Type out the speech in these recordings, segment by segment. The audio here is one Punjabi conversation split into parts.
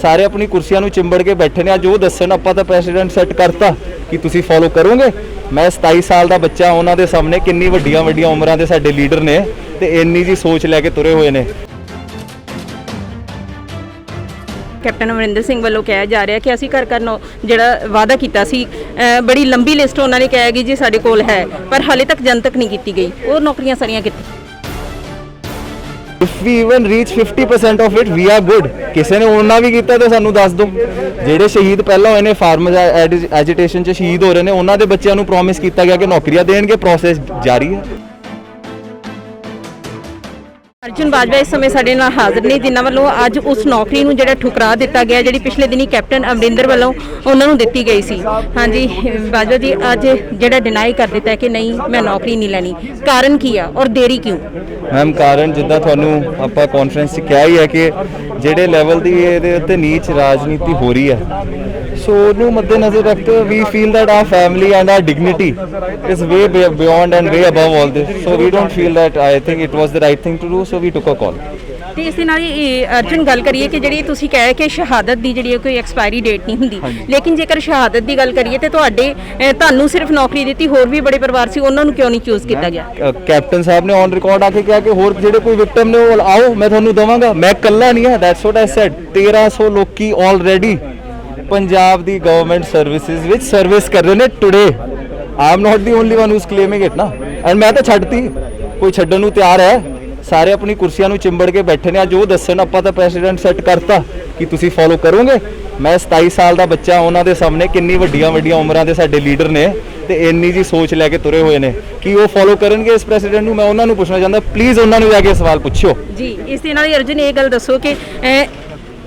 ਸਾਰੇ ਆਪਣੀ ਕੁਰਸੀਆਂ ਨੂੰ ਚਿੰਬੜ ਕੇ ਬੈਠੇ ਨੇ। ਜੋ ਦੱਸਣ ਆਪਾਂ ਤਾਂ ਪ੍ਰੈਸੀਡੈਂਟ ਸੈੱਟ ਕਰਤਾ ਕਿ ਤੁਸੀਂ ਫੋਲੋ ਕਰੋਗੇ। ਮੈਂ 27 ਸਾਲ ਦਾ ਬੱਚਾ, ਉਹਨਾਂ ਦੇ ਸਾਹਮਣੇ ਕਿੰਨੀ ਵੱਡੀਆਂ ਵੱਡੀਆਂ ਉਮਰਾਂ ਦੇ ਸਾਡੇ ਲੀਡਰ ਨੇ ਤੇ ਇੰਨੀ ਜੀ ਸੋਚ ਲੈ ਕੇ ਤੁਰੇ ਹੋਏ ਨੇ। ਕੈਪਟਨ ਅਮਰਿੰਦਰ ਸਿੰਘ ਵੱਲੋਂ ਕਿਹਾ ਜਾ ਰਿਹਾ ਕਿ ਅਸੀਂ ਘਰ ਘਰ ਜਿਹੜਾ ਵਾਅਦਾ ਕੀਤਾ ਸੀ, ਬੜੀ ਲੰਬੀ ਲਿਸਟ ਉਹਨਾਂ ਨੇ ਕਿਹਾ ਕਿ ਜੀ ਸਾਡੇ ਕੋਲ ਹੈ, ਪਰ ਹਾਲੇ ਤੱਕ ਜਨਤਕ ਨਹੀਂ ਕੀਤੀ ਗਈ। ਉਹ ਨੌਕਰੀਆਂ ਸਾਰੀਆਂ ਕਿੱਥੇ? If we even reach 50% of it, we are good। ਕਿਸੇ ਨੇ ਉਹਨਾਂ ਵੀ ਕੀਤਾ ਤਾਂ ਸਾਨੂੰ ਦੱਸ ਦਿਓ। ਜਿਹੜੇ ਸ਼ਹੀਦ ਪਹਿਲਾਂ ਹੋਏ ਨੇ, ਫਾਰਮਰ ਐਜੀਟੇਸ਼ਨ 'ਚ ਸ਼ਹੀਦ ਹੋ ਰਹੇ ਨੇ, ਉਹਨਾਂ ਦੇ ਬੱਚਿਆਂ ਨੂੰ ਪ੍ਰੋਮਿਸ ਕੀਤਾ ਗਿਆ ਕਿ ਨੌਕਰੀਆਂ ਦੇਣਗੇ। ਪ੍ਰੋਸੈਸ ਜਾਰੀ ਹੈ। ਅਰਜੁਨ ਬਾਜਵਾ ਇਸ ਸਮੇਂ ਸਾਡੇ ਨਾਲ ਹਾਜ਼ਰ ਨੇ, ਜਿਨ੍ਹਾਂ ਵੱਲੋਂ ਅੱਜ ਉਸ ਨੌਕਰੀ ਨੂੰ ਜਿਹੜਾ ਠੁਕਰਾ ਦਿੱਤਾ ਗਿਆ ਜਿਹੜੀ ਪਿਛਲੇ ਦਿਨੀ ਕੈਪਟਨ ਅਮਰਿੰਦਰ ਵੱਲੋਂ ਉਹਨਾਂ ਨੂੰ ਦਿੱਤੀ ਗਈ ਸੀ। ਹਾਂਜੀ ਬਾਜਵਾ ਜੀ, ਅੱਜ ਜਿਹੜਾ ਡਿਨਾਈ ਕਰ ਦਿੱਤਾ ਕਿ ਨਹੀਂ ਮੈਂ ਨੌਕਰੀ ਨਹੀਂ ਲੈਣੀ, ਕਾਰਨ ਕੀ ਆ ਔਰ ਦੇਰੀ ਕਿਉਂ? ਮੈਮ ਕਾਰਨ ਜਿੱਦਾਂ ਤੁਹਾਨੂੰ ਆਪਾਂ ਕਾਨਫਰੰਸ 'ਚ ਕਿਹਾ ਹੀ ਹੈ ਕਿ ਜਿਹੜੇ ਲੈਵਲ ਦੀ ਇਹਦੇ ਉੱਤੇ ਨੀਚ ਰਾਜਨੀਤੀ ਹੋ ਰਹੀ ਹੈ, ਸੋ ਉਹਨੂੰ ਮੱਦੇਨਜ਼ਰ ਰੱਖ ਕੇ ਵੀ feel that our family and our dignity is way beyond and way above all this. So we don't feel that I think it was the right thing to do, so we took a call. ਤੇ ਇਸ ਦੇ ਨਾਲ ਹੀ ਅਰਜੁਨ ਗੱਲ ਕਰੀਏ ਕਿ ਜਿਹੜੀ ਤੁਸੀਂ ਕਹੇ ਕਿ ਸ਼ਹਾਦਤ ਦੀ ਜਿਹੜੀ ਕੋਈ ਐਕਸਪਾਇਰੀ ਡੇਟ ਨਹੀਂ ਹੁੰਦੀ, ਲੇਕਿਨ ਜੇਕਰ ਸ਼ਹਾਦਤ ਦੀ ਗੱਲ ਕਰੀਏ ਤੇ ਤੁਹਾਨੂੰ ਸਿਰਫ ਨੌਕਰੀ ਦਿੱਤੀ, ਹੋਰ ਵੀ ਬੜੇ ਪਰਿਵਾਰ ਸੀ, ਉਹਨਾਂ ਨੂੰ ਕਿਉਂ ਨਹੀਂ ਚੂਜ਼ ਕੀਤਾ ਗਿਆ? ਕੈਪਟਨ ਸਾਹਿਬ ਨੇ ਔਨ ਰਿਕਾਰਡ ਆ ਕੇ ਕਿਹਾ ਕਿ ਹੋਰ ਜਿਹੜੇ ਕੋਈ ਵਿਕਟਮ ਨੇ ਉਹ ਆਓ, ਮੈਂ ਤੁਹਾਨੂੰ ਦਵਾਂਗਾ। ਮੈਂ ਇਕੱਲਾ ਨਹੀਂ ਹਾਂ, ਦੈਟਸ ਵਾਟ ਆਈ ਸੈਡ। 1300 ਲੋਕੀ ਆਲਰੇਡੀ ਪੰਜਾਬ ਦੀ ਗਵਰਨਮੈਂਟ ਸਰਵਿਸਿਜ਼ ਵਿੱਚ ਸਰਵਿਸ ਕਰ ਰਹੇ ਨੇ today. I am not the only one who is ਕਲੇਮਿੰਗ it ਨਾ, ਐਂਡ ਮੈਂ ਤਾਂ ਛੱਡਤੀ, ਕੋਈ ਛੱਡਣ ਨੂੰ ਤਿਆਰ ਹੈ। ਸਾਰੇ ਆਪਣੀ ਕੁਰਸੀਆਂ ਨੂੰ ਚਿੰਬੜ ਕੇ ਬੈਠੇ ਨੇ। ਜੋ ਦੱਸਣ ਆਪਾਂ ਤਾਂ ਪ੍ਰੈਸੀਡੈਂਟ ਸੈੱਟ ਕਰਤਾ ਕਿ ਤੁਸੀਂ ਫੋਲੋ ਕਰੋਗੇ। ਮੈਂ 27 ਸਾਲ ਦਾ ਬੱਚਾ, ਉਹਨਾਂ ਦੇ ਸਾਹਮਣੇ ਕਿੰਨੀ ਵੱਡੀਆਂ ਵੱਡੀਆਂ ਉਮਰਾਂ ਦੇ ਸਾਡੇ ਲੀਡਰ ਨੇ ਤੇ ਇੰਨੀ ਜੀ ਸੋਚ ਲੈ ਕੇ ਤੁਰੇ ਹੋਏ ਨੇ ਕਿ ਉਹ ਫੋਲੋ ਕਰਨਗੇ ਇਸ ਪ੍ਰੈਸੀਡੈਂਟ ਨੂੰ। ਮੈਂ ਉਹਨਾਂ ਨੂੰ ਪੁੱਛਣਾ ਚਾਹੁੰਦਾ, ਪਲੀਜ਼ ਉਹਨਾਂ ਨੂੰ ਜਾ ਕੇ ਸਵਾਲ ਪੁੱਛਿਓ। ਜੀ ਇਸ ਦੇ ਨਾਲ ਹੀ ਅਰਜੁਨ ਇਹ ਗੱਲ ਦੱਸੋ ਕਿ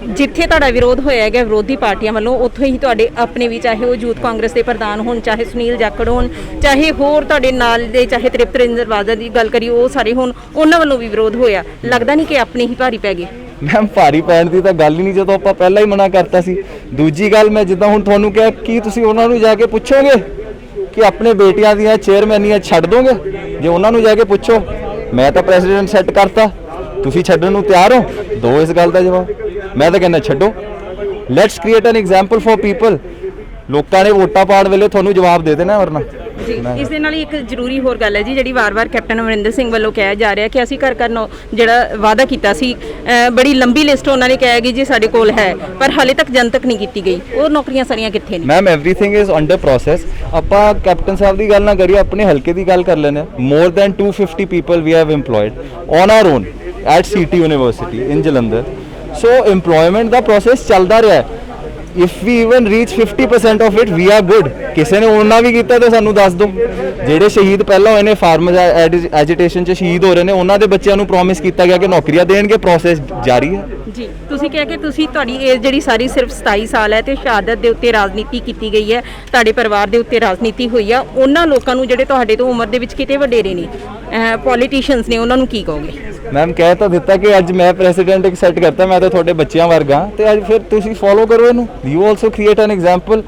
ਜਿੱਥੇ ਤੁਹਾਡਾ ਵਿਰੋਧ ਹੋਇਆ ਹੈਗਾ ਵਿਰੋਧੀ ਪਾਰਟੀਆਂ ਵੱਲੋਂ, ਉੱਥੋਂ ਹੀ ਤੁਹਾਡੇ ਆਪਣੇ ਵੀ, ਚਾਹੇ ਉਹ ਯੂਥ ਕਾਂਗਰਸ ਦੇ ਪ੍ਰਧਾਨ ਹੋਣ, ਚਾਹੇ ਸੁਨੀਲ ਜਾਖੜ ਹੋਣ, ਚਾਹੇ ਹੋਰ ਤੁਹਾਡੇ ਨਾਲ ਦੇ, ਚਾਹੇ ਤ੍ਰਿਪਤ ਰੰਜਨ ਬਾਜਵਾ ਦੀ ਗੱਲ ਕਰੀ, ਉਹ ਸਾਰੇ ਹੋਣ, ਉਹਨਾਂ ਵੱਲੋਂ ਵੀ ਵਿਰੋਧ ਹੋਇਆ। ਲੱਗਦਾ ਨਹੀਂ ਕਿ ਆਪਣੇ ਹੀ ਭਾਰੀ ਪੈ ਗਏ? ਮੈਮ ਭਾਰੀ ਪੈਣ ਦੀ ਤਾਂ ਗੱਲ ਹੀ ਨਹੀਂ, ਜਦੋਂ ਆਪਾਂ ਪਹਿਲਾਂ ਹੀ ਮਨਾ ਕਰਤਾ ਸੀ। ਦੂਜੀ ਗੱਲ, ਮੈਂ ਜਿੱਦਾਂ ਹੁਣ ਤੁਹਾਨੂੰ ਕਿਹਾ, ਕੀ ਤੁਸੀਂ ਉਹਨਾਂ ਨੂੰ ਜਾ ਕੇ ਪੁੱਛੋਗੇ ਕਿ ਆਪਣੇ ਬੇਟੀਆਂ ਦੀਆਂ ਚੇਅਰਮੈਨੀਆਂ ਛੱਡ ਦੋਗੇ? ਜੇ ਉਹਨਾਂ ਨੂੰ ਜਾ ਕੇ ਪੁੱਛੋ, ਮੈਂ ਤਾਂ ਪ੍ਰੈਸੀਡੈਂਟ ਸੈੱਟ ਕਰਤਾ, ਤੁਸੀਂ ਛੱਡਣ ਨੂੰ ਤਿਆਰ ਹੋ? ਦੋ ਇਸ ਗੱਲ ਦਾ ਜਵਾਬ। ਮੈਂ ਤਾਂ ਕਹਿੰਦਾ ਛੱਡੋ। Let's create an example for people. ਲੋਕਾਂ ਨੇ ਵੋਟਾਂ ਪਾਉਣ ਵੇਲੇ ਤੁਹਾਨੂੰ ਜਵਾਬ ਦੇ ਦੇਣਾ, ਵਰਨਾ। ਜੀ ਇਸ ਦੇ ਨਾਲ ਹੀ ਇੱਕ ਜ਼ਰੂਰੀ ਹੋਰ ਗੱਲ ਹੈ ਜੀ, ਜਿਹੜੀ ਵਾਰ-ਵਾਰ ਕੈਪਟਨ ਅਮਰਿੰਦਰ ਸਿੰਘ ਵੱਲੋਂ ਕਿਹਾ ਜਾ ਰਿਹਾ ਕਿ ਅਸੀਂ ਘਰ ਘਰ ਜਿਹੜਾ ਵਾਅਦਾ ਕੀਤਾ ਸੀ, ਬੜੀ ਲੰਬੀ ਲਿਸਟ ਉਹਨਾਂ ਨੇ ਕਿਹਾ ਕਿ ਜੀ ਸਾਡੇ ਕੋਲ ਹੈ, ਪਰ ਹਾਲੇ ਤੱਕ ਜਨਤਕ ਨਹੀਂ ਕੀਤੀ ਗਈ। ਉਹ ਨੌਕਰੀਆਂ ਸਾਰੀਆਂ ਕਿੱਥੇ ਨੇ? Ma'am everything is under process. ਆਪਾਂ ਕੈਪਟਨ ਸਾਹਿਬ ਦੀ ਗੱਲ ਨਾ ਕਰੀਏ, ਆਪਣੇ ਹਲਕੇ ਦੀ ਗੱਲ ਕਰ ਲੈਂਦੇ। More than 250 people we have employed on our own at city university in Jalandhar. So employment ਦਾ ਪ੍ਰੋਸੈਸ ਚੱਲਦਾ ਰਿਹਾ ਹੈ। If we even reach 50% of it, we are good. ਕਿਸੇ ਨੇ ਉਹਨਾਂ ਵੀ ਕੀਤਾ ਤਾਂ ਸਾਨੂੰ ਦੱਸ ਦਿਓ। ਜਿਹੜੇ ਸ਼ਹੀਦ ਪਹਿਲਾਂ ਹੋਏ ਨੇ, ਫਾਰਮਰ ਐਜੀਟੇਸ਼ਨ 'ਚ ਸ਼ਹੀਦ ਹੋ ਰਹੇ ਨੇ, ਉਹਨਾਂ ਦੇ ਬੱਚਿਆਂ ਨੂੰ ਪ੍ਰੋਮਿਸ ਕੀਤਾ ਗਿਆ ਕਿ ਨੌਕਰੀਆਂ ਦੇਣਗੇ। ਪ੍ਰੋਸੈਸ ਜਾਰੀ ਹੈ। ਜੀ ਤੁਸੀਂ ਕਿਹਾ ਕਿ ਤੁਹਾਡੀ ਏਜ ਜਿਹੜੀ ਸਾਰੀ ਸਿਰਫ 27 ਸਾਲ ਹੈ ਤੇ ਸ਼ਹਾਦਤ ਦੇ ਉੱਤੇ ਰਾਜਨੀਤੀ ਕੀਤੀ ਗਈ ਹੈ, ਤੁਹਾਡੇ ਪਰਿਵਾਰ ਦੇ ਉੱਤੇ ਰਾਜਨੀਤੀ ਹੋਈ ਆ। ਉਹਨਾਂ ਲੋਕਾਂ ਨੂੰ ਜਿਹੜੇ ਤੁਹਾਡੇ ਤੋਂ ਉਮਰ ਦੇ ਵਿੱਚ ਕਿਤੇ ਵਡੇਰੇ ਨੇ, ਪੋਲੀਟੀਸ਼ੀਅਨਸ ਨੇ, ਉਹਨਾਂ ਨੂੰ ਕੀ ਕਹੋਗੇ? ਮੈਮ ਕਹਿ ਤਾਂ ਦਿੱਤਾ ਕਿ ਅੱਜ ਮੈਂ ਪ੍ਰੈਸੀਡੈਂਟ ਇੱਕ ਸੈੱਟ ਕਰਤਾ, ਮੈਂ ਤਾਂ ਤੁਹਾਡੇ ਬੱਚਿਆਂ ਵਰਗਾ, ਤੇ ਅੱਜ ਫਿਰ ਤੁਸੀਂ ਫੋਲੋ ਕਰੋ ਇਹਨੂੰ। You also create an example.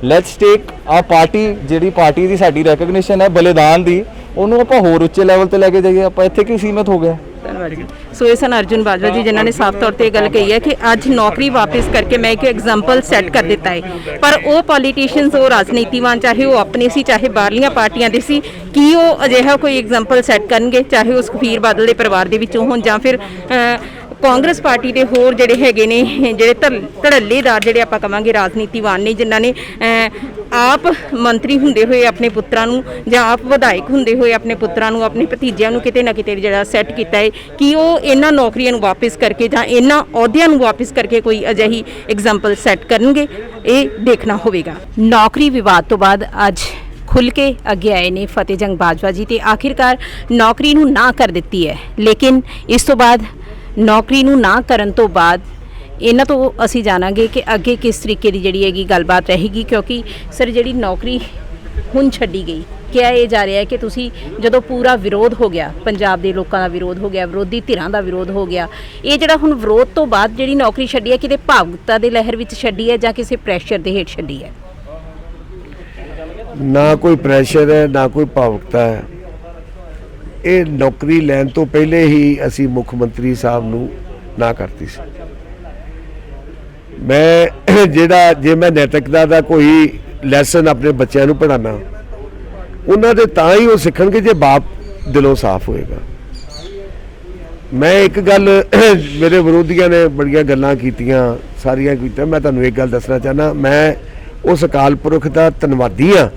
Let's take a party, ਜਿਹੜੀ ਪਾਰਟੀ ਦੀ ਸਾਡੀ ਰੈਕਗਨੀਸ਼ਨ ਹੈ ਬਲੀਦਾਨ ਦੀ, ਉਹਨੂੰ ਆਪਾਂ ਹੋਰ ਉੱਚੇ ਲੈਵਲ ਤੇ ਲੈ ਕੇ ਜਾਈਏ। ਆਪਾਂ ਇੱਥੇ ਕਿਉਂ ਸੀਮਤ ਹੋ ਗਏ? ਧੰਨਵਾਦ ਜੀ। ਸੋ ਇਹ ਸਨ ਅਰਜੁਨ ਬਾਜਵਾ ਜੀ, ਜਿਨ੍ਹਾਂ ਨੇ ਸਾਫ਼ ਤੌਰ ਤੇ ਇਹ ਗੱਲ ਕਹੀ ਹੈ ਕਿ ਅੱਜ ਨੌਕਰੀ ਵਾਪਸ ਕਰਕੇ ਮੈਂ ਇੱਕ ਐਗਜ਼ਾਮਪਲ ਸੈੱਟ ਕਰ ਦਿੱਤਾ ਹੈ। ਪਰ ਉਹ ਪੋਲੀਟੀਸ਼ੀਅਨਸ, ਉਹ ਰਾਜਨੀਤੀਵਾਨ, ਚਾਹੇ ਉਹ ਆਪਣੇ ਸੀ ਚਾਹੇ ਬਾਹਰਲੀਆਂ ਪਾਰਟੀਆਂ ਦੇ ਸੀ, ਕੀ ਉਹ ਅਜਿਹਾ ਕੋਈ ਐਗਜ਼ਾਮਪਲ ਸੈੱਟ ਕਰਨਗੇ? ਚਾਹੇ ਉਹ ਸੁਖਬੀਰ ਬਾਦਲ ਦੇ ਪਰਿਵਾਰ ਦੇ ਵਿੱਚੋਂ ਹੋਣ ਜਾਂ ਫਿਰ ਕਾਂਗਰਸ ਪਾਰਟੀ ਦੇ ਹੋਰ ਜਿਹੜੇ ਹੈਗੇ ਨੇ, ਜਿਹੜੇ ਧੜੱਲੇਦਾਰ, ਜਿਹੜੇ ਆਪਾਂ ਕਵਾਂਗੇ ਰਾਜਨੀਤੀਵਾਨ ਨੇ, ਜਿਨ੍ਹਾਂ ਨੇ ਆਪ ਮੰਤਰੀ ਹੁੰਦੇ ਹੋਏ ਆਪਣੇ ਪੁੱਤਰਾਂ ਨੂੰ, ਜਾਂ ਆਪ ਵਿਧਾਇਕ ਹੁੰਦੇ ਹੋਏ ਆਪਣੇ ਪੁੱਤਰਾਂ ਨੂੰ, ਆਪਣੇ ਭਤੀਜਿਆਂ ਨੂੰ ਕਿਤੇ ਨਾ ਕਿਤੇ ਜਿਹੜਾ ਸੈੱਟ ਕੀਤਾ ਹੈ, ਕਿ ਉਹ ਇਹਨਾਂ ਨੌਕਰੀਆਂ ਨੂੰ ਵਾਪਸ ਕਰਕੇ ਜਾਂ ਇਹਨਾਂ ਅਹੁਦਿਆਂ ਨੂੰ ਵਾਪਸ ਕਰਕੇ ਕੋਈ ਅਜਿਹੀ ਐਗਜ਼ਾਮਪਲ ਸੈੱਟ ਕਰਨਗੇ? ਇਹ ਦੇਖਣਾ ਹੋਵੇਗਾ। ਨੌਕਰੀ ਵਿਵਾਦ ਤੋਂ ਬਾਅਦ ਅੱਜ ਖੁੱਲ੍ਹ ਕੇ ਅੱਗੇ ਆਏ ਨੇ ਫਤਿਹਜੰਗ ਬਾਜਵਾ ਜੀ ਤੇ ਆਖਿਰਕਾਰ ਨੌਕਰੀ ਨੂੰ ਨਾ ਕਰ ਦਿੱਤੀ ਹੈ। ਲੇਕਿਨ ਇਸ ਤੋਂ ਬਾਅਦ ਨੌਕਰੀ ਨੂੰ ਨਾ ਕਰਨ ਤੋਂ ਬਾਅਦ ਇਹਨਾਂ ਤੋਂ ਅਸੀਂ ਜਾਣਾਂਗੇ ਕਿ ਅੱਗੇ ਕਿਸ ਤਰੀਕੇ ਦੀ ਜਿਹੜੀ ਹੈਗੀ ਗੱਲਬਾਤ ਰਹੇਗੀ, ਕਿਉਂਕਿ ਸਰ ਜਿਹੜੀ ਨੌਕਰੀ ਹੁਣ ਛੱਡੀ ਗਈ, ਕਿਹਾ ਇਹ ਜਾ ਰਿਹਾ ਹੈ ਕਿ ਤੁਸੀਂ ਜਦੋਂ ਪੂਰਾ ਵਿਰੋਧ ਹੋ ਗਿਆ, ਪੰਜਾਬ ਦੇ ਲੋਕਾਂ ਦਾ ਵਿਰੋਧ ਹੋ ਗਿਆ, ਵਿਰੋਧੀ ਧਿਰਾਂ ਦਾ ਵਿਰੋਧ ਹੋ ਗਿਆ, ਇਹ ਜਿਹੜਾ ਹੁਣ ਵਿਰੋਧ ਤੋਂ ਬਾਅਦ ਜਿਹੜੀ ਨੌਕਰੀ ਛੱਡੀ ਹੈ, ਕਿਤੇ ਭਾਵੁਕਤਾ ਦੇ ਲਹਿਰ ਵਿੱਚ ਛੱਡੀ ਹੈ ਜਾਂ ਕਿਸੇ ਪ੍ਰੈਸ਼ਰ ਦੇ ਹੇਠ ਛੱਡੀ ਹੈ? ਨਾ ਕੋਈ ਪ੍ਰੈਸ਼ਰ ਹੈ, ਨਾ ਕੋਈ ਭਾਵੁਕਤਾ ਹੈ। ਇਹ ਨੌਕਰੀ ਲੈਣ ਤੋਂ ਪਹਿਲੇ ਹੀ ਅਸੀਂ ਮੁੱਖ ਮੰਤਰੀ ਸਾਹਿਬ ਨੂੰ ਨਾ ਕਰਤੀ ਸੀ। ਮੈਂ ਜਿਹੜਾ ਜੇ ਮੈਂ ਨੈਤਿਕਤਾ ਦਾ ਕੋਈ ਲੈਸਨ ਆਪਣੇ ਬੱਚਿਆਂ ਨੂੰ ਪੜ੍ਹਾਉਣਾ, ਉਹਨਾਂ ਦੇ ਤਾਂ ਹੀ ਉਹ ਸਿੱਖਣਗੇ ਜੇ ਬਾਪ ਦਿਲੋਂ ਸਾਫ਼ ਹੋਏਗਾ। ਮੈਂ ਇੱਕ ਗੱਲ, ਮੇਰੇ ਵਿਰੋਧੀਆਂ ਨੇ ਬੜੀਆਂ ਗੱਲਾਂ ਕੀਤੀਆਂ, ਸਾਰੀਆਂ ਕੀਤੀਆਂ, ਮੈਂ ਤੁਹਾਨੂੰ ਇੱਕ ਗੱਲ ਦੱਸਣਾ ਚਾਹੁੰਦਾ, ਮੈਂ ਉਸ ਅਕਾਲ ਪੁਰਖ ਦਾ ਧੰਨਵਾਦੀ ਹਾਂ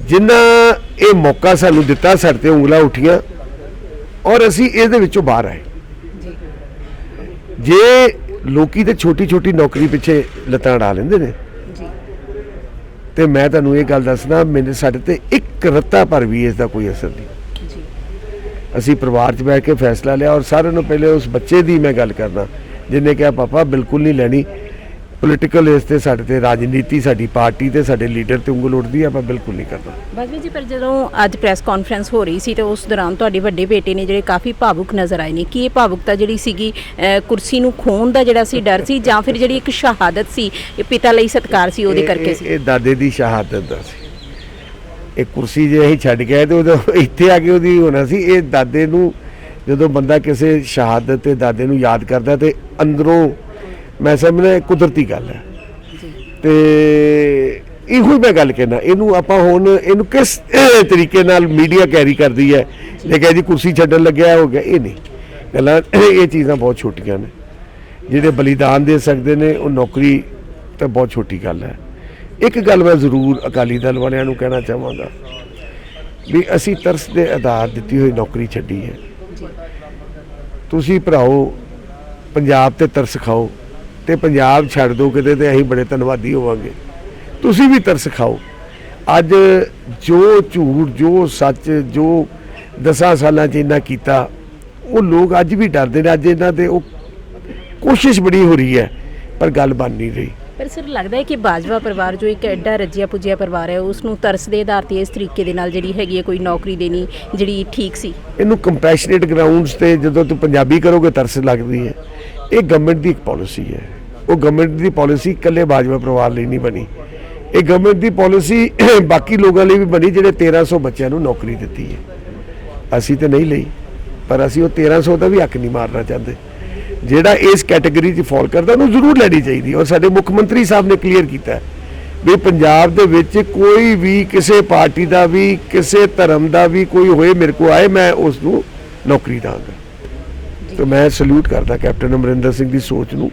ਜਿਨ੍ਹਾਂ ਇਹ ਮੌਕਾ ਸਾਨੂੰ ਦਿੱਤਾ, ਸਾਡੇ ਤੇ ਉਂਗਲਾਂ ਉੱਠੀਆਂ ਔਰ ਅਸੀਂ ਇਹਦੇ ਵਿੱਚੋਂ ਬਾਹਰ ਆਏ। ਜੇ ਲੋਕੀ ਤੇ ਛੋਟੀ ਛੋਟੀ ਨੌਕਰੀ ਪਿੱਛੇ ਲੱਤਾਂ ਅੜਾ ਲੈਂਦੇ ਨੇ, ਤੇ ਮੈਂ ਤੁਹਾਨੂੰ ਇਹ ਗੱਲ ਦੱਸਣਾ, ਮੇਰੇ ਸਾਡੇ ਤੇ ਇੱਕ ਰੱਤਾ ਪਰ ਵੀ ਇਸ ਦਾ ਕੋਈ ਅਸਰ ਨਹੀਂ। ਅਸੀਂ ਪਰਿਵਾਰ 'ਚ ਬੈਠ ਕੇ ਫੈਸਲਾ ਲਿਆ ਔਰ ਸਾਰਿਆਂ ਨੂੰ ਪਹਿਲੇ ਉਸ ਬੱਚੇ ਦੀ ਮੈਂ ਗੱਲ ਕਰਦਾ ਜਿਹਨੇ ਕਿਹਾ ਪਾਪਾ ਬਿਲਕੁਲ ਨਹੀਂ ਲੈਣੀ, ਪੋਲੀਟੀਕਲ ਇਸ ਤੇ ਸਾਡੇ ਤੇ ਰਾਜਨੀਤੀ, ਸਾਡੀ ਪਾਰਟੀ ਤੇ ਸਾਡੇ ਲੀਡਰ ਤੇ ਉਂਗਲ ਉੱਠਦੀ, ਆਪਾਂ ਬਿਲਕੁਲ ਨਹੀਂ ਕਰਨਾ। ਬਾਜਵਾ ਜੀ, ਪਰ ਜਦੋਂ ਅੱਜ ਪ੍ਰੈਸ ਕਾਨਫਰੰਸ ਹੋ ਰਹੀ ਸੀ ਤੇ ਉਸ ਦੌਰਾਨ ਤੁਹਾਡੇ ਵੱਡੇ ਬੇਟੇ ਨੇ ਜਿਹੜੇ ਕਾਫੀ ਭਾਵੁਕ ਨਜ਼ਰ ਆਏ ਨੇ, ਕੀ ਇਹ ਭਾਵੁਕਤਾ ਜਿਹੜੀ ਸੀਗੀ ਕੁਰਸੀ ਨੂੰ ਖੋਣ ਦਾ ਜਿਹੜਾ ਸੀ ਡਰ ਸੀ, ਜਾਂ ਫਿਰ ਜਿਹੜੀ ਇੱਕ ਸ਼ਹਾਦਤ ਸੀ, ਇਹ ਪਿਤਾ ਲਈ ਸਤਿਕਾਰ ਸੀ ਉਹਦੇ ਕਰਕੇ ਸੀ? ਇਹ ਦਾਦੇ ਦੀ ਸ਼ਹਾਦਤ ਦਾ ਸੀ। ਇਹ ਕੁਰਸੀ ਜੇ ਅਸੀਂ ਛੱਡ ਗਏ ਤੇ ਉਦੋਂ ਇੱਥੇ ਆ ਕੇ ਉਹਦੀ ਹੋਣਾ ਸੀ। ਇਹ ਦਾਦੇ ਨੂੰ, ਜਦੋਂ ਬੰਦਾ ਕਿਸੇ ਸ਼ਹਾਦਤ ਤੇ ਦਾਦੇ ਨੂੰ ਯਾਦ ਕਰਦਾ ਤੇ ਅੰਦਰੋਂ ਮੈਂ ਸਮਝਦਾ ਕੁਦਰਤੀ ਗੱਲ ਹੈ। ਤੇ ਇਹੋ ਹੀ ਮੈਂ ਗੱਲ ਕਹਿਣਾ, ਇਹਨੂੰ ਆਪਾਂ ਹੁਣ ਇਹਨੂੰ ਕਿਸ ਤਰੀਕੇ ਨਾਲ ਮੀਡੀਆ ਕੈਰੀ ਕਰਦੀ ਹੈ, ਜੇ ਕਹਿੰਦੀ ਕੁਰਸੀ ਛੱਡਣ ਲੱਗਿਆ ਹੋ ਗਿਆ, ਇਹ ਨਹੀਂ ਗੱਲਾਂ, ਇਹ ਚੀਜ਼ਾਂ ਬਹੁਤ ਛੋਟੀਆਂ ਨੇ। ਜਿਹੜੇ ਬਲੀਦਾਨ ਦੇ ਸਕਦੇ ਨੇ ਉਹ ਨੌਕਰੀ ਤਾਂ ਬਹੁਤ ਛੋਟੀ ਗੱਲ ਹੈ। ਇੱਕ ਗੱਲ ਮੈਂ ਜ਼ਰੂਰ ਅਕਾਲੀ ਦਲ ਵਾਲਿਆਂ ਨੂੰ ਕਹਿਣਾ ਚਾਹਾਂਗਾ ਵੀ ਅਸੀਂ ਤਰਸ ਦੇ ਆਧਾਰ ਦਿੱਤੀ ਹੋਈ ਨੌਕਰੀ ਛੱਡੀ ਹੈ। ਤੁਸੀਂ ਭਰਾਓ ਪੰਜਾਬ ਤੇ ਤਰਸ ਖਾਓ ਤੇ ਪੰਜਾਬ ਛੱਡ ਦਿਓ ਕਿਤੇ, ਤੇ ਅਸੀਂ ਬੜੇ ਧੰਨਵਾਦੀ ਹੋਵਾਂਗੇ। ਤੁਸੀਂ ਵੀ ਤਰਸ ਖਾਓ। ਅੱਜ ਜੋ ਝੂਠ, ਜੋ ਸੱਚ, ਜੋ 10 ਸਾਲਾਂ 'ਚ ਇਹਨਾਂ ਕੀਤਾ, ਉਹ ਲੋਕ ਅੱਜ ਵੀ ਡਰਦੇ ਨੇ। ਅੱਜ ਇਹਨਾਂ ਤੇ ਉਹ ਕੋਸ਼ਿਸ਼ ਬੜੀ ਹੋ ਰਹੀ ਹੈ ਪਰ ਗੱਲ ਬਣ ਨਹੀਂ ਰਹੀ। ਪਰ ਸਰ, ਲੱਗਦਾ ਹੈ ਕਿ ਬਾਜਵਾ ਪਰਿਵਾਰ ਜੋ ਇੱਕ ਐਡਾ ਰੱਜਿਆ ਪੁੱਜਿਆ ਪਰਿਵਾਰ ਹੈ, ਉਸ ਨੂੰ ਤਰਸ ਦੇ ਆਧਾਰ ਤੇ ਇਸ ਤਰੀਕੇ ਦੇ ਨਾਲ ਜਿਹੜੀ ਹੈਗੀ ਹੈ ਕੋਈ ਨੌਕਰੀ ਦੇਣੀ ਜਿਹੜੀ ਠੀਕ ਸੀ? ਇਹਨੂੰ ਕੰਪੈਸ਼ਨੇਟ ਗਰਾਊਂਡਸ ਤੇ ਜਦੋਂ ਤੂੰ ਪੰਜਾਬੀ ਕਰੋਗੇ ਤਰਸ ਲੱਗਦੀ ਹੈ। ਇਹ ਗਵਰਨਮੈਂਟ ਦੀ ਇੱਕ ਪਾਲਿਸੀ ਹੈ। ਉਹ ਗਵਰਨਮੈਂਟ ਦੀ ਪਾਲਿਸੀ ਇਕੱਲੇ ਬਾਜਵਾ ਪਰਿਵਾਰ ਲਈ ਨਹੀਂ ਬਣੀ, ਇਹ ਗਵਰਨਮੈਂਟ ਦੀ ਪਾਲਿਸੀ ਬਾਕੀ ਲੋਕਾਂ ਲਈ ਵੀ ਬਣੀ ਜਿਹੜੇ 1300 ਬੱਚਿਆਂ ਨੂੰ ਨੌਕਰੀ ਦਿੱਤੀ ਹੈ। ਅਸੀਂ ਤਾਂ ਨਹੀਂ ਲਈ, ਪਰ ਅਸੀਂ ਉਹ 1300 ਦਾ ਵੀ ਹੱਕ ਨਹੀਂ ਮਾਰਨਾ ਚਾਹੁੰਦੇ। ਜਿਹੜਾ ਇਸ ਕੈਟਾਗਰੀ 'ਚ ਫਾਲ ਕਰਦਾ ਉਹਨੂੰ ਜ਼ਰੂਰ ਲੈਣੀ ਚਾਹੀਦੀ। ਔਰ ਸਾਡੇ ਮੁੱਖ ਮੰਤਰੀ ਸਾਹਿਬ ਨੇ ਕਲੀਅਰ ਕੀਤਾ ਵੀ ਪੰਜਾਬ ਦੇ ਵਿੱਚ ਕੋਈ ਵੀ ਕਿਸੇ ਪਾਰਟੀ ਦਾ ਵੀ, ਕਿਸੇ ਧਰਮ ਦਾ ਵੀ ਕੋਈ ਹੋਏ, ਮੇਰੇ ਕੋਲ ਆਏ, ਮੈਂ ਉਸ ਨੂੰ ਨੌਕਰੀ ਦਾਂਗਾ। ਤੇ ਮੈਂ ਸਲੂਟ ਕਰਦਾ ਕੈਪਟਨ ਅਮਰਿੰਦਰ ਸਿੰਘ ਦੀ ਸੋਚ ਨੂੰ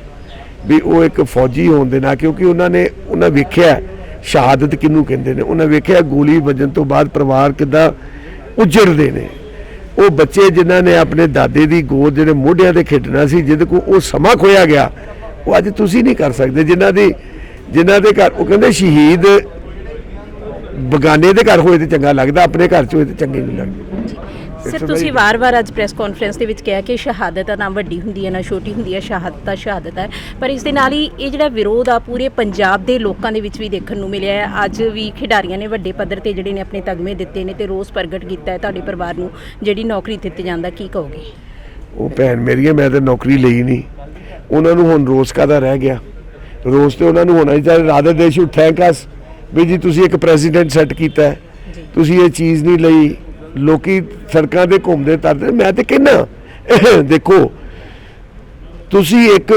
ਵੀ ਉਹ ਇੱਕ ਫੌਜੀ ਹੋਣ ਦੇ ਨਾਲ, ਕਿਉਂਕਿ ਉਹਨਾਂ ਵੇਖਿਆ ਸ਼ਹਾਦਤ ਕਿਹਨੂੰ ਕਹਿੰਦੇ ਨੇ, ਉਹਨਾਂ ਵੇਖਿਆ ਗੋਲੀ ਵੱਜਣ ਤੋਂ ਬਾਅਦ ਪਰਿਵਾਰ ਕਿੱਦਾਂ ਉਜੜਦੇ ਨੇ। ਉਹ ਬੱਚੇ ਜਿਨ੍ਹਾਂ ਨੇ ਆਪਣੇ ਦਾਦੇ ਦੀ ਗੋਦ ਜਿਹੜੇ ਮੋਢਿਆਂ ਤੇ ਖੇਡਣਾ ਸੀ, ਜਿਹਦੇ ਕੋਲ ਉਹ ਸਮਾਂ ਖੋਇਆ ਗਿਆ, ਉਹ ਅੱਜ ਤੁਸੀਂ ਨਹੀਂ ਕਰ ਸਕਦੇ। ਜਿਨ੍ਹਾਂ ਦੇ ਘਰ, ਉਹ ਕਹਿੰਦੇ ਸ਼ਹੀਦ ਬਗਾਨੇ ਦੇ ਘਰ ਹੋਏ ਤੇ ਚੰਗਾ ਲੱਗਦਾ, ਆਪਣੇ ਘਰ 'ਚ ਹੋਏ ਤੇ ਚੰਗੇ ਨਹੀਂ ਲੱਗਦੇ। ਸਰ, ਤੁਸੀਂ ਵਾਰ-ਵਾਰ ਅੱਜ ਪ੍ਰੈਸ ਕਾਨਫਰੰਸ ਦੇ ਵਿੱਚ ਕਿਹਾ ਕਿ ਸ਼ਹਾਦਤ ਨਾ ਵੱਡੀ ਹੁੰਦੀ ਹੈ ਨਾ ਛੋਟੀ ਹੁੰਦੀ ਹੈ, ਸ਼ਹਾਦਤ ਹੈ, ਪਰ ਇਸ ਦੇ ਨਾਲ ਹੀ ਇਹ ਜਿਹੜਾ ਵਿਰੋਧ ਆ ਪੂਰੇ ਪੰਜਾਬ ਦੇ ਲੋਕਾਂ ਦੇ ਵਿੱਚ ਵੀ ਦੇਖਣ ਨੂੰ ਮਿਲਿਆ ਹੈ। ਅੱਜ ਵੀ ਖਿਡਾਰੀਆਂ ਨੇ ਵੱਡੇ ਪੱਧਰ ਤੇ ਜਿਹੜੇ ਨੇ ਆਪਣੇ ਤਗਮੇ ਦਿੱਤੇ ਨੇ ਤੇ ਰੋਸ ਪ੍ਰਗਟ ਕੀਤਾ ਹੈ ਤੁਹਾਡੇ ਪਰਿਵਾਰ ਨੂੰ ਜਿਹੜੀ ਨੌਕਰੀ ਦਿੱਤੀ ਜਾਂਦਾ, ਕੀ ਕਹੋਗੇ? ਉਹ ਭੈਣ ਮੇਰੀ, ਮੈਂ ਤਾਂ ਨੌਕਰੀ ਲਈ ਨਹੀਂ, ਉਹਨਾਂ ਨੂੰ ਹੁਣ ਰੋਸ ਕਾਹਦਾ ਰਹਿ ਗਿਆ? ਰੋਸ ਤੇ ਉਹਨਾਂ ਨੂੰ ਹੋਣਾ ਚਾਹੀਦਾ, ਰਾਦਰ ਦੇ ਸ਼ੁਡ ਥੈਂਕ ਅਸ ਵੀ ਜੀ ਤੁਸੀਂ ਇੱਕ ਪ੍ਰੈਜ਼ੀਡੈਂਟ ਸੈੱਟ ਕੀਤਾ, ਤੁਸੀਂ ਇਹ ਚੀਜ਼ ਨਹੀਂ ਲਈ। ਲੋਕੀ ਸੜਕਾਂ ਤੇ ਘੁੰਮਦੇ ਤਰਦੇ, ਮੈਂ ਤੇ ਕਹਿੰਦਾ ਦੇਖੋ, ਤੁਸੀਂ ਇੱਕ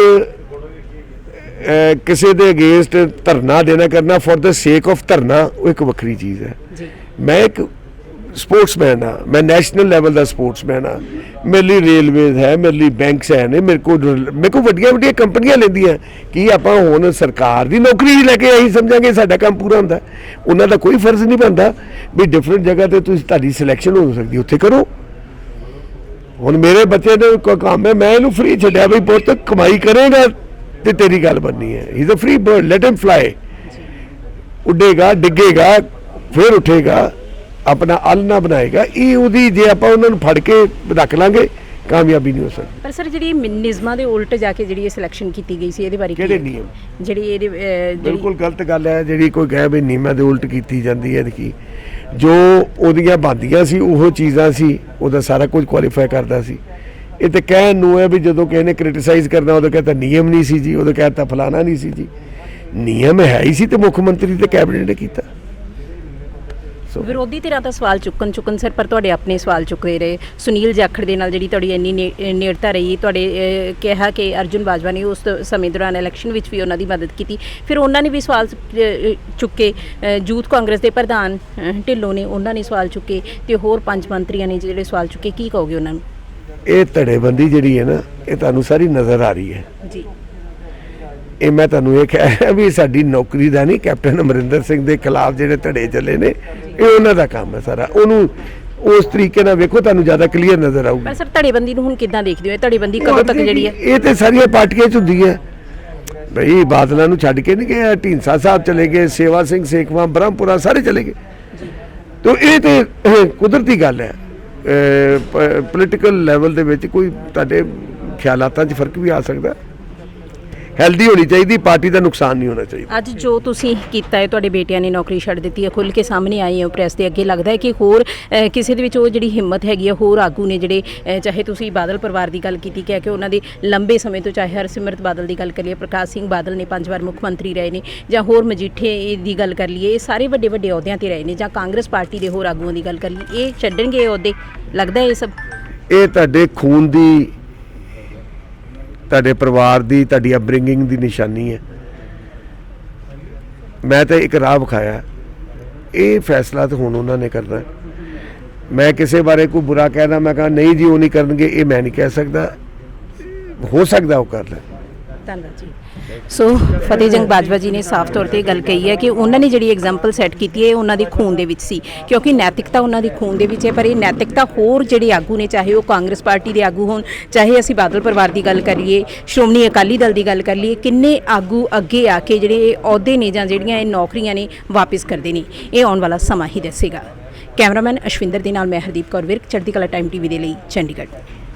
ਕਿਸੇ ਦੇ ਅਗੇਂਸਟ ਧਰਨਾ ਦੇਣਾ ਕਰਨਾ ਫॉर द ਸੇਕ ਆਫ ਧਰਨਾ, ਉਹ ਇੱਕ ਵੱਖਰੀ ਚੀਜ਼ ਹੈ। ਮੈਂ ਇੱਕ ਸਪੋਰਟਸਮੈਨ ਆ, ਮੈਂ ਨੈਸ਼ਨਲ ਲੈਵਲ ਦਾ ਸਪੋਰਟਸਮੈਨ ਆ। ਮੇਰੇ ਲਈ ਰੇਲਵੇਜ਼ ਹੈ, ਮੇਰੇ ਲਈ ਬੈਂਕਸ ਹੈ ਨੇ, ਮੇਰੇ ਕੋਲ ਵੱਡੀਆਂ ਕੰਪਨੀਆਂ ਲੈਂਦੀਆਂ। ਕੀ ਆਪਾਂ ਹੁਣ ਸਰਕਾਰ ਦੀ ਨੌਕਰੀ ਲੈ ਕੇ ਅਸੀਂ ਸਮਝਾਂਗੇ ਸਾਡਾ ਕੰਮ ਪੂਰਾ ਹੁੰਦਾ? ਉਹਨਾਂ ਦਾ ਕੋਈ ਫਰਜ਼ ਨਹੀਂ ਬਣਦਾ ਵੀ ਡਿਫਰੈਂਟ ਜਗ੍ਹਾ ਤੇ ਤੁਸੀਂ, ਤੁਹਾਡੀ ਸਿਲੈਕਸ਼ਨ ਹੋ ਸਕਦੀ, ਉੱਥੇ ਕਰੋ। ਹੁਣ ਮੇਰੇ ਬੱਚੇ ਨੇ ਕੋਈ ਕੰਮ ਹੈ, ਮੈਂ ਇਹਨੂੰ ਫ੍ਰੀ ਛੱਡਿਆ ਵੀ ਪੁੱਤ ਕਮਾਈ ਕਰੇਗਾ ਤੇ ਤੇਰੀ ਗੱਲ ਬਣਨੀ ਹੈ। He is a free bird, let him fly. ਉੱਡੇਗਾ, ਡਿੱਗੇਗਾ, ਫਿਰ ਉੱਠੇਗਾ, ਆਪਣਾ ਅਲ ਨਾ ਬਣਾਏਗਾ। ਇਹ ਉਹਦੀ, ਜੇ ਆਪਾਂ ਉਹਨਾਂ ਨੂੰ ਫੜ ਕੇ ਰੱਖ ਲਾਂਗੇ, ਕਾਮਯਾਬੀ ਨਹੀਂ ਹੋ ਸਕਦੀ। ਪਰ ਸਰ, ਜਿਹੜੀ ਨਿਯਮਾਂ ਦੇ ਉਲਟ ਜਾ ਕੇ ਜਿਹੜੀ ਇਹ ਸਿਲੈਕਸ਼ਨ ਕੀਤੀ ਗਈ ਸੀ, ਇਹਦੇ ਬਾਰੇ ਕਿਹੜੇ ਨਿਯਮ? ਜਿਹੜੀ ਇਹਦੇ ਬਿਲਕੁਲ ਗਲਤ ਗੱਲ ਹੈ ਜਿਹੜੀ ਕੋਈ ਕਹੇ ਵੀ ਨਿਯਮਾਂ ਦੇ ਉਲਟ ਕੀਤੀ ਜਾਂਦੀ ਹੈ। ਕੀ ਜੋ ਉਹਦੀਆਂ ਬਣਦੀਆਂ ਸੀ ਉਹ ਚੀਜ਼ਾਂ ਸੀ, ਉਹਦਾ ਸਾਰਾ ਕੁਝ ਕੁਆਲੀਫਾਈ ਕਰਦਾ ਸੀ। ਇਹ ਤਾਂ ਕਹਿਣ ਨੂੰ ਹੈ ਵੀ ਜਦੋਂ ਕਿਸੇ ਨੇ ਕ੍ਰਿਟਿਸਾਈਜ਼ ਕਰਨਾ ਉਦੋਂ ਕਹਿੰਦਾ ਨਿਯਮ ਨਹੀਂ ਸੀ ਜੀ, ਉਦੋਂ ਕਹਿੰਦਾ ਫਲਾਣਾ ਨਹੀਂ ਸੀ ਜੀ। ਨਿਯਮ ਹੈ ਹੀ ਸੀ ਤੇ ਮੁੱਖ ਮੰਤਰੀ ਤੇ ਕੈਬਨਿਟ ਨੇ ਕੀਤਾ। ਵਿਰੋਧੀ ਧਿਰਾਂ ਦਾ ਸਵਾਲ ਚੁੱਕਣ ਸਰ, ਪਰ ਤੁਹਾਡੇ ਆਪਣੇ ਸਵਾਲ ਚੁੱਕਦੇ ਰਹੇ। ਸੁਨੀਲ ਜਾਖੜ ਦੇ ਨਾਲ ਜਿਹੜੀ ਤੁਹਾਡੀ ਇੰਨੀ ਨੇੜਤਾ ਰਹੀ, ਤੁਹਾਡੇ ਕਿਹਾ ਕਿ ਅਰਜੁਨ ਬਾਜਵਾ ਨੇ ਉਸ ਸਮੇਂ ਦੌਰਾਨ ਇਲੈਕਸ਼ਨ ਵਿੱਚ ਵੀ ਉਹਨਾਂ ਦੀ ਮਦਦ ਕੀਤੀ, ਫਿਰ ਉਹਨਾਂ ਨੇ ਵੀ ਸਵਾਲ ਚੁੱਕੇ। ਯੂਥ ਕਾਂਗਰਸ ਦੇ ਪ੍ਰਧਾਨ ਢਿੱਲੋਂ ਨੇ, ਉਹਨਾਂ ਨੇ ਸਵਾਲ ਚੁੱਕੇ, ਤੇ ਹੋਰ 5 ਮੰਤਰੀਆਂ ਨੇ ਜਿਹੜੇ ਸਵਾਲ ਚੁੱਕੇ। ਕੀ ਕਹੋਗੇ ਉਹਨਾਂ ਨੂੰ? ਇਹ ਧੜੇਬੰਦੀ ਜਿਹੜੀ ਹੈ ਨਾ, ਇਹ ਤੁਹਾਨੂੰ ਸਾਰੀ ਨਜ਼ਰ ਆ ਰਹੀ ਹੈ ਜੀ। ਇਹ ਮੈਂ ਤੁਹਾਨੂੰ ਇਹ ਕਹਿ ਰਿਹਾ ਵੀ ਸਾਡੀ ਨੌਕਰੀ ਦਾ ਨਹੀਂ, ਕੈਪਟਨ ਅਮਰਿੰਦਰ ਸਿੰਘ ਦੇ ਖਿਲਾਫ ਜਿਹੜੇ ਧੜੇ ਚੱਲੇ ਨੇ ਇਹ ਉਹਨਾਂ ਦਾ ਕੰਮ ਹੈ ਸਾਰਾ। ਉਹਨੂੰ ਉਸ ਤਰੀਕੇ ਨਾਲ ਵੇਖੋ, ਤੁਹਾਨੂੰ ਜ਼ਿਆਦਾ ਕਲੀਅਰ ਨਜ਼ਰ ਆਊਗੀ। ਪਰ ਸਰ ਧੜੇਬੰਦੀ ਨੂੰ ਹੁਣ ਕਿੱਦਾਂ ਦੇਖਦੇ ਹੋ? ਧੜੇਬੰਦੀ ਕਦੋਂ ਤੱਕ ਜਿਹੜੀ ਹੈ? ਇਹ ਤੇ ਸਾਰੀਆਂ ਪਾਰਟੀਆਂ 'ਚ ਹੁੰਦੀ ਹੈ ਬਈ। ਬਾਦਲਾਂ ਨੂੰ ਛੱਡ ਕੇ ਨਹੀਂ ਗਏ, ਢੀਂਡਸਾ ਸਾਹਿਬ ਚਲੇ ਗਏ, ਸੇਵਾ ਸਿੰਘ ਸੇਖਵਾਂ, ਬ੍ਰਹਮਪੁਰਾ ਸਾਰੇ ਚਲੇ ਗਏ। ਤੋ ਇਹ ਤੇ ਕੁਦਰਤੀ ਗੱਲ ਹੈ। ਪੋਲੀਟੀਕਲ ਲੈਵਲ ਦੇ ਵਿੱਚ ਕੋਈ ਤੁਹਾਡੇ ਖਿਆਲਾਤਾਂ 'ਚ ਫਰਕ ਵੀ ਆ ਸਕਦਾ। ਹੈਲਦੀ ਹੋਣੀ ਚਾਹੀਦੀ, ਪਾਰਟੀ ਦਾ ਨੁਕਸਾਨ ਨਹੀਂ ਹੋਣਾ ਚਾਹੀਦਾ। ਅੱਜ ਜੋ ਤੁਸੀਂ ਕੀਤਾ ਹੈ, ਤੁਹਾਡੇ ਬੇਟਿਆਂ ਨੇ ਨੌਕਰੀ ਛੱਡ ਦਿੱਤੀ ਹੈ, ਖੁੱਲ੍ਹ ਕੇ ਸਾਹਮਣੇ ਆਏ ਹੋ ਪ੍ਰੈਸ ਦੇ ਅੱਗੇ, ਲੱਗਦਾ ਹੈ ਕਿ ਹੋਰ ਕਿਸੇ ਦੇ ਵਿੱਚ ਉਹ ਜਿਹੜੀ ਹਿੰਮਤ ਹੈਗੀ ਹੈ, ਹੋਰ ਆਗੂ ਨੇ ਜਿਹੜੇ ਚਾਹੇ ਤੁਸੀਂ ਬਾਦਲ ਪਰਿਵਾਰ ਦੀ ਗੱਲ ਕੀਤੀ ਕਿ ਉਹਨਾਂ ਦੇ ਲੰਬੇ ਸਮੇਂ ਤੋਂ, ਚਾਹੇ ਹਰਸਿਮਰਤ ਬਾਦਲ ਦੀ ਗੱਲ ਕਰੀਏ, ਪ੍ਰਕਾਸ਼ ਸਿੰਘ ਬਾਦਲ ਨੇ 5 ਵਾਰ ਮੁੱਖ ਮੰਤਰੀ ਰਹੇ ਨੇ, ਜਾਂ ਹੋਰ ਮਜੀਠੇ ਦੀ ਗੱਲ ਕਰ ਲਈਏ, ਇਹ ਸਾਰੇ ਵੱਡੇ ਵੱਡੇ ਅਹੁਦਿਆਂ ਤੇ ਰਹੇ ਨੇ, ਜਾਂ ਕਾਂਗਰਸ ਪਾਰਟੀ ਦੇ ਹੋਰ ਆਗੂਆਂ ਦੀ ਗੱਲ ਕਰ ਲਈਏ, ਇਹ ਛੱਡਣਗੇ ਅਹੁਦੇ? ਲੱਗਦਾ ਹੈ ਇਹ ਸਭ ਇਹ ਤੁਹਾਡੇ ਖੂਨ ਦੀ, ਤੁਹਾਡੇ ਪਰਿਵਾਰ ਦੀ, ਤੁਹਾਡੀ ਅਪਬ੍ਰਿੰਗਿੰਗ ਦੀ ਨਿਸ਼ਾਨੀ ਹੈ। ਮੈਂ ਤਾਂ ਇੱਕ ਰਾਹ ਵਿਖਾਇਆ, ਇਹ ਫੈਸਲਾ ਤਾਂ ਹੁਣ ਉਹਨਾਂ ਨੇ ਕਰਨਾ। ਮੈਂ ਕਿਸੇ ਬਾਰੇ ਕੋਈ ਬੁਰਾ ਕਹਿਣਾ, ਮੈਂ ਕਹਾਂ ਨਹੀਂ ਜੀ ਉਹ ਨਹੀਂ ਕਰਨਗੇ, ਇਹ ਮੈਂ ਨਹੀਂ ਕਹਿ ਸਕਦਾ। ਹੋ ਸਕਦਾ ਉਹ ਕਰ ਲੈ। ਧੰਨਵਾਦ ਜੀ। ਸੋ ਫਤਿਹ ਜੰਗ ਬਾਜਵਾ ਜੀ ਨੇ ਸਾਫ਼ ਤੌਰ ਤੇ ਗੱਲ ਕਹੀ ਹੈ ਕਿ ਉਹਨਾਂ ਨੇ ਜਿਹੜੀ ਐਗਜ਼ਾਮਪਲ ਸੈੱਟ ਕੀਤੀ ਹੈ ਉਹਨਾਂ ਦੇ ਖੂਨ ਦੇ ਵਿੱਚ ਸੀ, ਕਿਉਂਕਿ ਨੈਤਿਕਤਾ ਉਹਨਾਂ ਦੇ ਖੂਨ ਦੇ ਵਿੱਚ ਹੈ। ਪਰ ਇਹ ਨੈਤਿਕਤਾ ਹੋਰ ਜਿਹੜੇ ਆਗੂ ਨੇ, ਚਾਹੇ ਉਹ ਕਾਂਗਰਸ ਪਾਰਟੀ ਦੇ ਆਗੂ ਹੋਣ, ਚਾਹੇ ਅਸੀਂ ਬਾਦਲ ਪਰਿਵਾਰ ਦੀ ਗੱਲ ਕਰੀਏ, ਸ਼੍ਰੋਮਣੀ ਅਕਾਲੀ ਦਲ ਦੀ ਗੱਲ ਕਰ ਲਈਏ, ਕਿੰਨੇ ਆਗੂ ਅੱਗੇ ਆ ਕੇ ਜਿਹੜੇ ਅਹੁਦੇ ਨੇ ਜਾਂ ਜਿਹੜੀਆਂ ਇਹ ਨੌਕਰੀਆਂ ਨੇ ਵਾਪਿਸ ਕਰਦੇ ਨੇ, ਇਹ ਆਉਣ ਵਾਲਾ ਸਮਾਂ ਹੀ ਦੱਸੇਗਾ। ਕੈਮਰਾਮੈਨ ਅਸ਼ਵਿੰਦਰ ਦੇ ਨਾਲ ਮੈਂ ਹਰਦੀਪ ਕੌਰ ਵਿਰਕ, ਚੜ੍ਹਦੀ ਕਲਾ ਟਾਈਮ ਟੀਵੀ ਦੇ ਲਈ, ਚੰਡੀਗੜ੍ਹ।